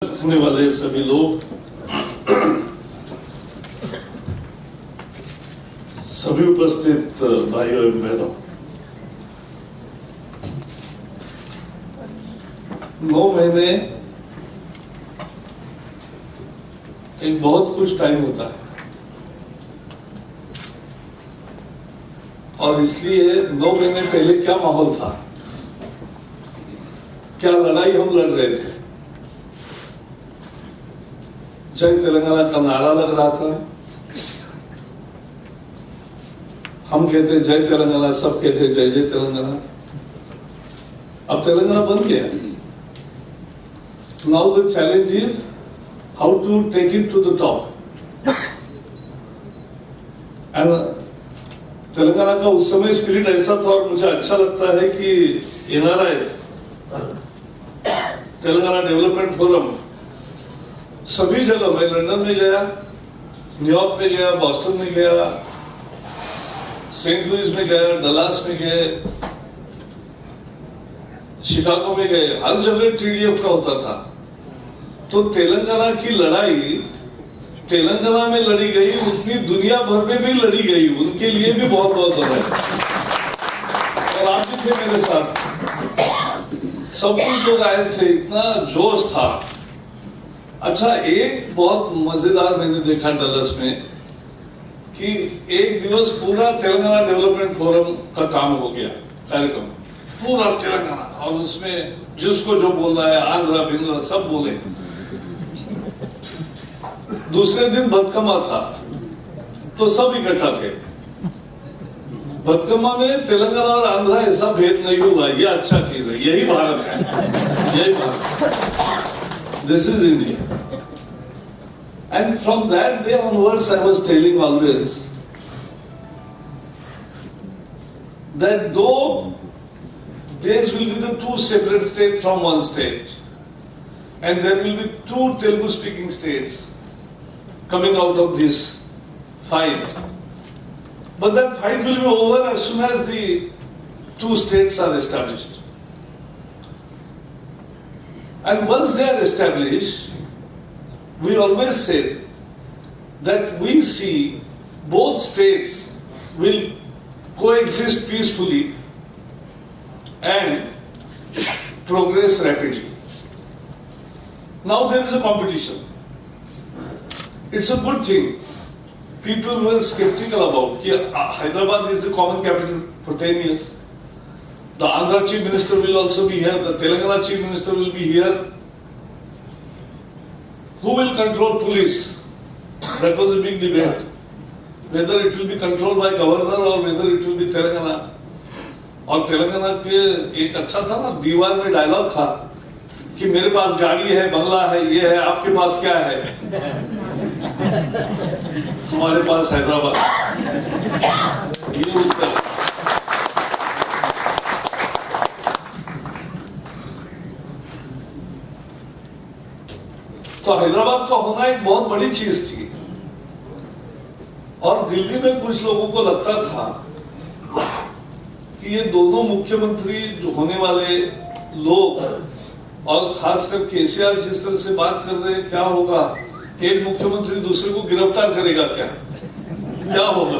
होने वाले सभी लोग, सभी उपस्थित भाइयों एवं बहनों, 9 महीने एक बहुत कुछ टाइम होता है और इसलिए 9 महीने पहले क्या माहौल था, क्या लड़ाई हम लड़ रहे थे। जय तेलंगाना का नारा लग रहा था, हम कहते जय तेलंगाना, सब कहते जय जय तेलंगाना। अब तेलंगाना बन गया। Now the challenge is how to take it to the top. And Telangana का उस समय स्पिरिट ऐसा था और मुझे अच्छा लगता है कि एनआरआई, तेलंगाना डेवलपमेंट फोरम, सभी जगह, मैं लंदन में गया, न्यूयॉर्क में गया, बॉस्टन में गया, सेंट लुइस में गया, डलास में गए, शिकागो में गए, हर जगह टीडीएफ का होता था। तो तेलंगाना की लड़ाई तेलंगाना में लड़ी गई, उतनी दुनिया भर में भी लड़ी गई। उनके लिए भी बहुत बहुत बधाई। और आप भी थे मेरे साथ, सब कुछ लोग आए थे, इतना जोश था। अच्छा, एक बहुत मजेदार मैंने देखा डलस में कि एक दिवस पूरा तेलंगाना डेवलपमेंट फोरम का काम हो गया, कार्यक्रम पूरा तेलंगाना, और उसमें जिसको जो बोलना है, आंध्रा बिंद्रा सब बोले। दूसरे दिन बदकमा था तो सब इकट्ठा थे। बदकमा में तेलंगाना और आंध्रा ऐसा भेद नहीं हुआ, ये अच्छा चीज है, यही भारत है, यही Bharat. This is India. And from that day onwards, I was telling always that though these will be the two separate states from one state, and there will be 2 Telugu-speaking states coming out of this fight, but that fight will be over as soon as the 2 states are established. And once they are established, we always say that we see both states will coexist peacefully and progress rapidly. Now there is a competition. It's a good thing. People were skeptical about that Hyderabad is the common capital for 10 years. The Andhra Chief Minister will also be here. The Telangana Chief Minister will be here. Who will control police? That was a big debate. Whether it will be controlled by governor or whether it will be Telangana. और तेलंगाना के एक अच्छा था ना, दीवार में dialogue था कि मेरे पास गाड़ी है, बंगला है, ये है, आपके पास क्या है? हमारे पास हैदराबाद। ये उत्तर। तो हैदराबाद का होना एक बहुत बड़ी चीज थी। और दिल्ली में कुछ लोगों को लगता था कि ये दोनों मुख्यमंत्री जो होने वाले लोग, और खासकर केसीआर जिस तरह से बात कर रहे हैं, क्या होगा? एक मुख्यमंत्री दूसरे को गिरफ्तार करेगा क्या होगा?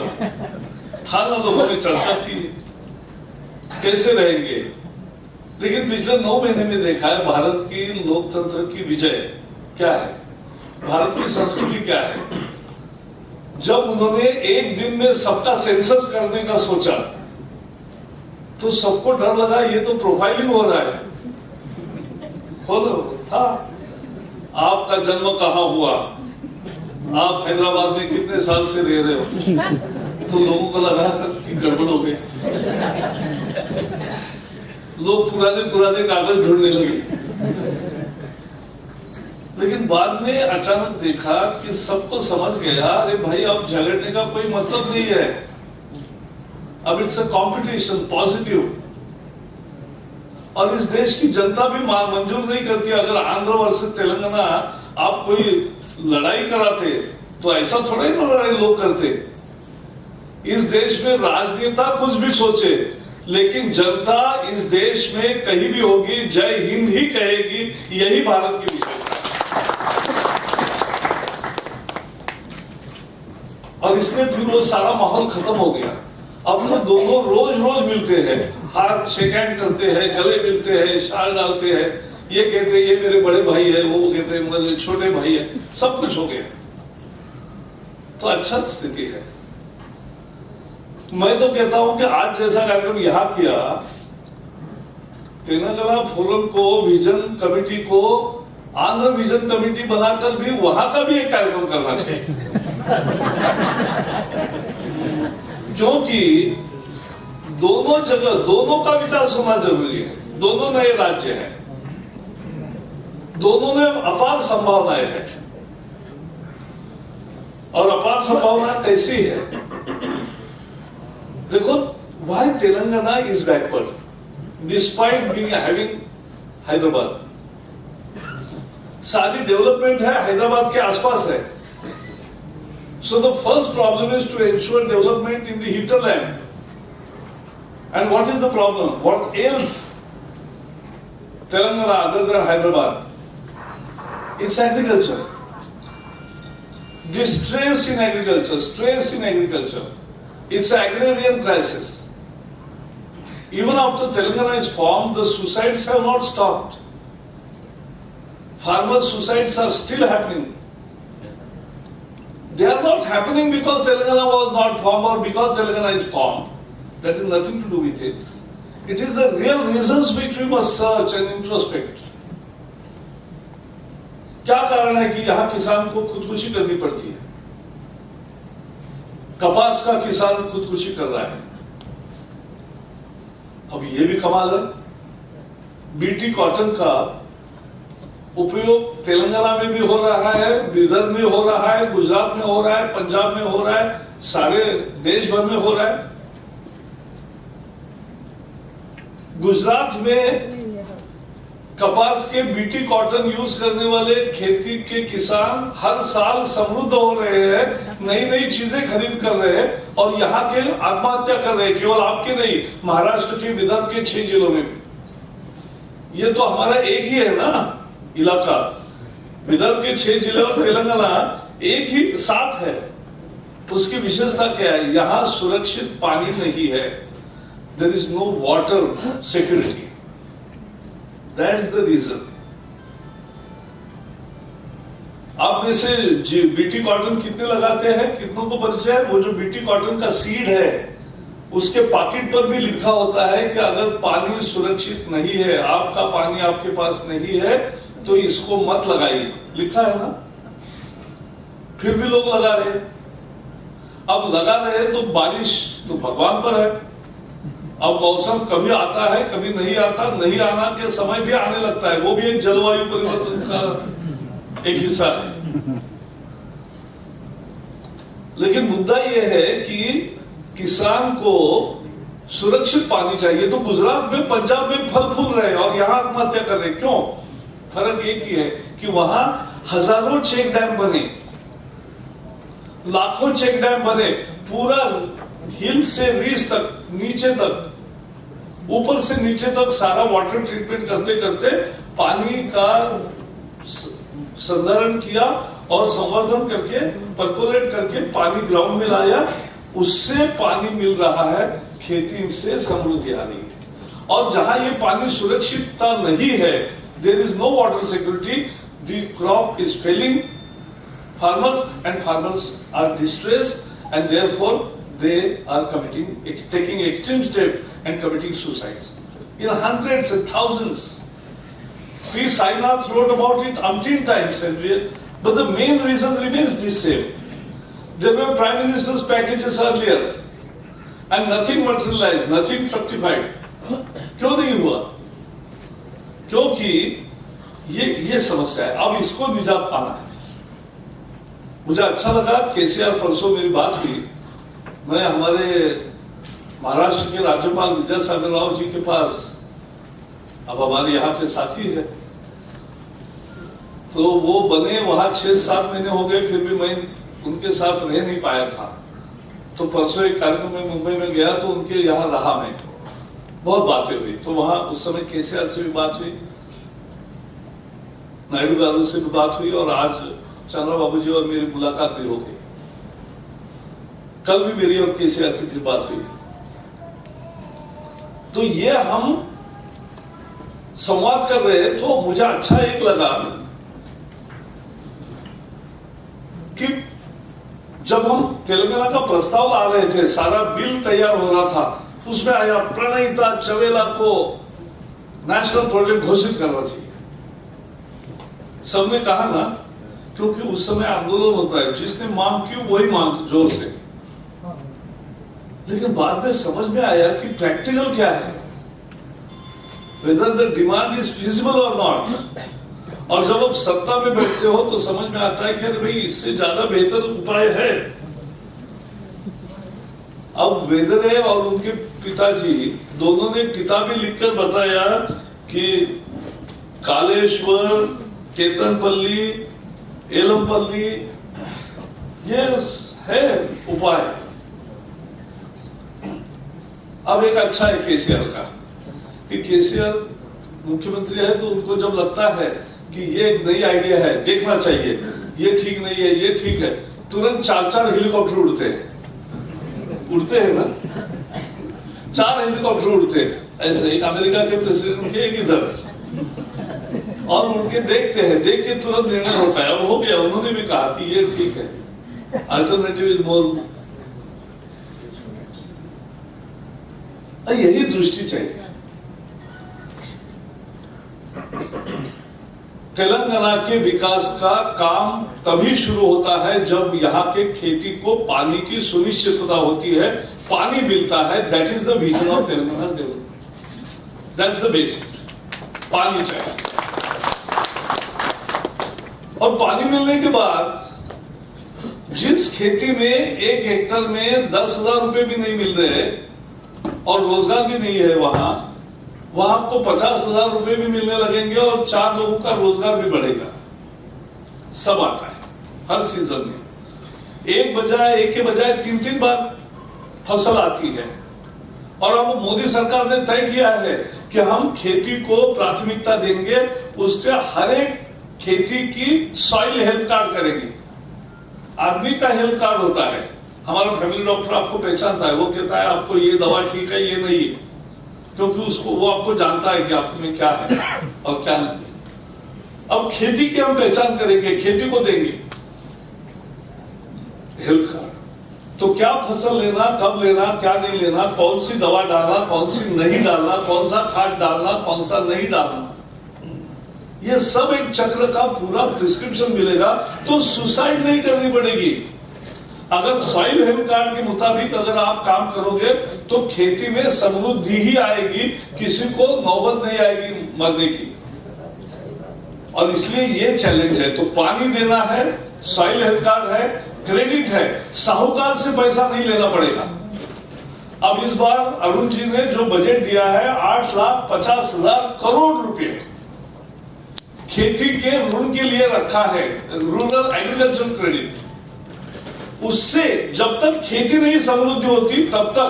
था ना, लोगों में चर्चा थी कैसे रहेंगे। लेकिन पिछले 9 महीने में देखा है भारत की लोकतंत्र की विजय क्या है, भारत की संस्कृति क्या है। जब उन्होंने एक दिन में सबका सेंसस करने का सोचा तो सबको डर लगा, ये तो प्रोफाइलिंग हो रहा है। था, आपका जन्म कहाँ हुआ, आप हैदराबाद में कितने साल से रह रहे हो, तो लोगों को लगा कि गड़बड़ हो गई। लोग पुराने कागज ढूंढने लगे। लेकिन बाद में अचानक देखा कि सबको समझ गया, अरे भाई अब झगड़ने का कोई मतलब नहीं है, अब इट्स अ कॉम्पिटिशन, पॉजिटिव। और इस देश की जनता भी मंजूर नहीं करती। अगर आंध्र वर्सेस तेलंगाना आप कोई लड़ाई कराते तो ऐसा थोड़ा ही लड़ाई लोग करते। इस देश में राजनेता कुछ भी सोचे, लेकिन जनता इस देश में कहीं भी होगी जय हिंद ही कहेगी। यही भारत की विशेषता है। इसलिए फिर वो सारा माहौल खत्म हो गया। अब तो दोनों रोज रोज मिलते हैं, हाथ शेक हैंड करते हैं, गले मिलते हैं, शाल डालते हैं, ये कहते हैं ये मेरे बड़े भाई है, वो कहते हैं मेरे छोटे भाई है, सब कुछ हो गया। तो अच्छा स्थिति है। मैं तो कहता हूं कि आज जैसा कार्यक्रम यहां किया, तेलंगाना फोरम को, विजन कमेटी को आंध्र विजन कमेटी बनाकर भी वहां का भी एक कार्यक्रम करना चाहिए। क्योंकि दोनों जगह दोनों का विकास होना जरूरी है। दोनों नए राज्य हैं, दोनों में अपार संभावनाएं हैं। और अपार संभावना कैसी है? देखो, why Telangana is backward despite being having Hyderabad. सारी डेवलपमेंट है हैदराबाद के आसपास है। So the first problem is to ensure development in the hinterland. And what is the problem? What ails Telangana other than Hyderabad? It's agriculture. Distress in agriculture, stress in agriculture. It's an agrarian crisis. Even after Telangana is formed, the suicides have not stopped. Farmers' suicides are still happening. They are not happening because Telangana was not formed or because Telangana is formed. That has nothing to do with it. It is the real reasons which we must search and introspect. क्या कारण है कि यहां किसान को खुदकुशी करनी पड़ती है? कपास का किसान खुदकुशी कर रहा है। अब ये भी कमाल है, बीटी कॉटन का उपयोग तेलंगाना में भी हो रहा है, विदर्भ में हो रहा है, गुजरात में हो रहा है, पंजाब में हो रहा है, सारे देश भर में हो रहा है। गुजरात में कपास के बीटी कॉटन यूज करने वाले खेती के किसान हर साल समृद्ध हो रहे हैं, नई नई चीजें खरीद कर रहे हैं, और यहाँ के आत्महत्या कर रहे हैं। केवल आपके नहीं, महाराष्ट्र के, विदर्भ के 6 जिलों में भी। ये तो हमारा एक ही है ना इलाका, विदर्भ के 6 जिले और तेलंगाना एक ही साथ है। उसकी विशेषता क्या है? यहां सुरक्षित पानी नहीं है। There is no water security. That is the reason. आप में से बीटी कॉटन कितने लगाते हैं? कितनों को परिचय है? वो जो बीटी कॉटन का सीड है, उसके पॉकेट पर भी लिखा होता है कि अगर पानी सुरक्षित नहीं है, आपका पानी आपके पास नहीं है, तो इसको मत लगाइए। लिखा है ना? फिर भी लोग लगा रहे। अब लगा रहे तो बारिश तो भगवान पर है। अब मौसम कभी आता है, कभी नहीं आता। नहीं आना के समय भी आने लगता है, वो भी एक जलवायु परिवर्तन का एक हिस्सा है। लेकिन मुद्दा यह है कि किसान को सुरक्षित पानी चाहिए। तो गुजरात में, पंजाब में फल फूल रहे और यहां आत्महत्या कर रहे। क्यों? फर्क एक ही है कि वहां हजारों चेक डैम बने, लाखों चेक डैम बने, पूरा हिल से रीच तक, नीचे तक, ऊपर से नीचे तक सारा वाटर ट्रीटमेंट करते करते पानी का संधारण किया और संवर्धन करके, परकोलेट करके पानी ग्राउंड में लाया। उससे पानी मिल रहा है, खेती से समृद्धि आ रही है। और जहां ये पानी सुरक्षितता नहीं है, there is no water security, the crop is failing, farmers are distressed, and therefore they are taking extreme steps and committing suicides in hundreds and thousands. P. Sainath wrote about it umpteen times, but the main reason remains the same. There were prime minister's packages earlier and nothing materialized, nothing fructified. क्यों नहीं हुआ? क्योंकि ये समस्या है। अब इसको निजात पाना है। मुझे अच्छा लगा, केसीआर परसों मेरी बात हुई, मैं हमारे महाराष्ट्र के राज्यपाल विद्यासागर राव जी के पास, अब हमारे यहाँ के साथी है, तो वो बने वहां 6-7 महीने हो गए, फिर भी मैं उनके साथ रह नहीं पाया था। तो परसों एक कार्यक्रम में मुंबई में गया, तो उनके यहाँ रहा मैं, बहुत बातें हुई। तो वहां उस समय केसीआर से भी बात हुई, नायडू गारू से भी बात हुई, और आज चंद्रा बाबू जी और मेरी मुलाकात भी हो गई। कल भी मेरी और केसीआर की बात हुई। तो ये हम संवाद कर रहे हैं, तो मुझे अच्छा एक लगा कि जब हम तेलंगाना का प्रस्ताव ला रहे थे, सारा बिल तैयार हो रहा था, उसमें आया प्रणहिता चवेला को नेशनल प्रोजेक्ट घोषित करना चाहिए। सबने कहा ना, क्योंकि उस समय आंदोलन होता है, जिसने मांग की वही मांग जोर से। लेकिन बाद में समझ में आया कि प्रैक्टिकल क्या है, whether the demand is feasible और नॉट। और जब आप सत्ता में बैठते हो तो समझ में आता है कि भाई इससे ज्यादा बेहतर उपाय है। अब वेदरे और उनके पिताजी दोनों ने किताबें लिखकर बताया कि कालेश्वर, केतनपल्ली, एलमपल्ली ये है उपाय। अब एक अच्छा है केसीआर का कि केसीआर मुख्यमंत्री है, तो उनको जब लगता है कि ये एक नई आइडिया है, देखना चाहिए, ये ठीक नहीं है, ये ठीक है, तुरंत 4 हेलीकॉप्टर उड़ते हैं ना, 4 हेलीकॉप्टर उड़ते हैं। ऐसे एक अमेरिका के प्रेसिडेंट के, एक इधर, और उनके देखते हैं, देख के तुरंत निर्णय होता है। अब हो गया, उन्होंने भी कहा कि ये ठीक है, अल्टरनेटिव इज मोर। यही दृष्टि चाहिए। तेलंगाना के विकास का काम तभी शुरू होता है जब यहाँ के खेती को पानी की सुनिश्चितता होती है, पानी मिलता है। That is the vision of Telangana development, that is the basic. पानी चाहिए, और पानी मिलने के बाद जिस खेती में 1 हेक्टर में 10,000 रुपए भी नहीं मिल रहे और रोजगार भी नहीं है, वहां आपको 50,000 रुपए भी मिलने लगेंगे और 4 लोगों का रोजगार भी बढ़ेगा। सब आता है हर सीजन में, एक के बजाय 3 बार फसल आती है। और अब मोदी सरकार ने तय किया है कि हम खेती को प्राथमिकता देंगे, उसके हर एक खेती की सॉइल हेल्थ कार्ड करेंगे। आदमी का हेल्थ कार्ड होता है, हमारा फैमिली डॉक्टर आपको पहचानता है, वो कहता है आपको ये दवा ठीक है, ये नहीं है, क्योंकि उसको वो आपको जानता है कि आप में क्या है और क्या नहीं। अब खेती की हम पहचान करेंगे, खेती को देंगे हेल्थ कार्ड। तो क्या फसल लेना, कब लेना, क्या नहीं लेना, कौन सी दवा डालना, कौन सी नहीं डालना, कौन सा खाद डालना, कौन सा नहीं डालना, ये सब एक चक्र का पूरा प्रिस्क्रिप्शन मिलेगा। तो सुसाइड नहीं करनी पड़ेगी। अगर सॉइल हेल्थ कार्ड के मुताबिक अगर आप काम करोगे तो खेती में समृद्धि ही आएगी, किसी को नौबत नहीं आएगी मरने की। और इसलिए ये चैलेंज है। तो पानी देना है, सॉइल हेल्थ कार्ड है, क्रेडिट है, साहूकार से पैसा नहीं लेना पड़ेगा। अब इस बार अरुण जी ने जो बजट दिया है 8,50,000 करोड़ रुपए खेती के ऋण के लिए रखा है, रूरल एग्रीकल्चर क्रेडिट। उससे जब तक खेती नहीं समृद्धि होती तब तक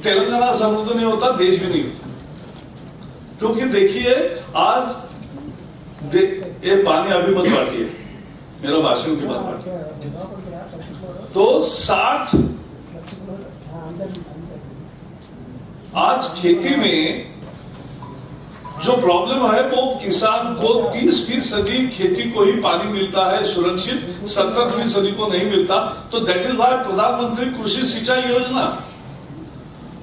तेलंगाना समृद्ध नहीं होता, देश भी नहीं होता। क्योंकि देखिए आज ये पानी अभी मत बांटिए, मेरा भाषण के बाद बांटिए। तो 60 आज खेती में जो प्रॉब्लम है वो किसान को 30% खेती को ही पानी मिलता है सुरक्षित, 70% को नहीं मिलता। तो दैट इज वाई प्रधानमंत्री कृषि सिंचाई योजना,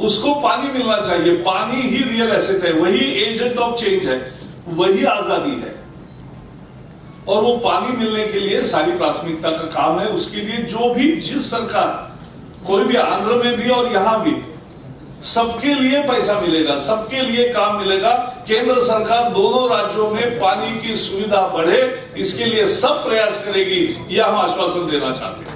उसको पानी मिलना चाहिए। पानी ही रियल एसेट है, वही एजेंट ऑफ चेंज है, वही आजादी है। और वो पानी मिलने के लिए सारी प्राथमिकता का काम है। उसके लिए जो भी जिस सरकार, कोई भी आंध्र में भी और यहां भी, सबके लिए पैसा मिलेगा, सबके लिए काम मिलेगा। केंद्र सरकार दोनों राज्यों में पानी की सुविधा बढ़े, इसके लिए सब प्रयास करेगी, यह हम आश्वासन देना चाहते हैं।